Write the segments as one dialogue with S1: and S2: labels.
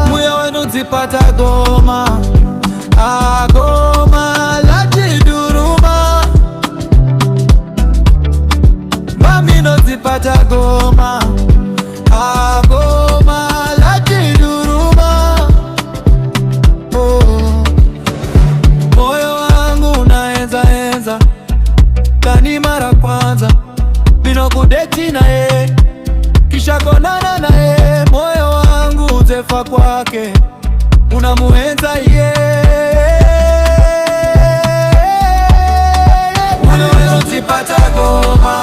S1: Moyo wenu zipata goma, goma la jiduruma. Mamino zipata goma, goma la jiduruma. Moyo wangu unaenza enza kani mara kwanza bino kudeti na ye, kisha konana na ye. Moyo wangu uzefa kwake unamuenza ye. Moyo wenu zipata goma,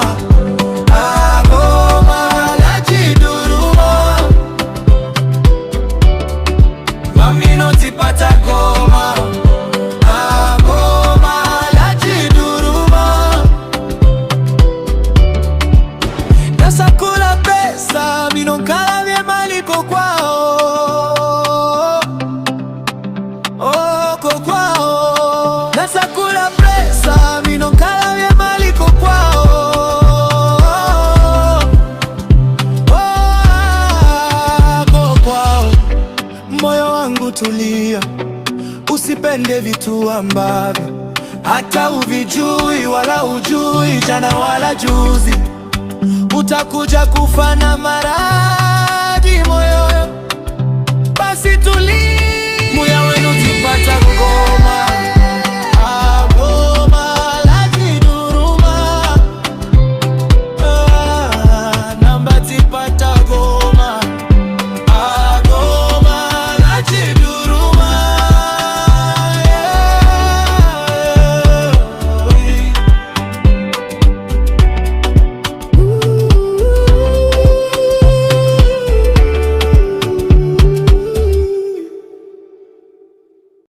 S1: goma la jiduruma. Mamino zipata goma, goma la jiduruma. Nasakula pesa mino nkala vye maliko kwao, kwao. Nasakula pesa mino nkala vye maliko kwao, kwao. Moyo wangu tulia, usipende vitu ambavyo hata uvijui wala ujui jana wala juzi. Utakuja kufa na mara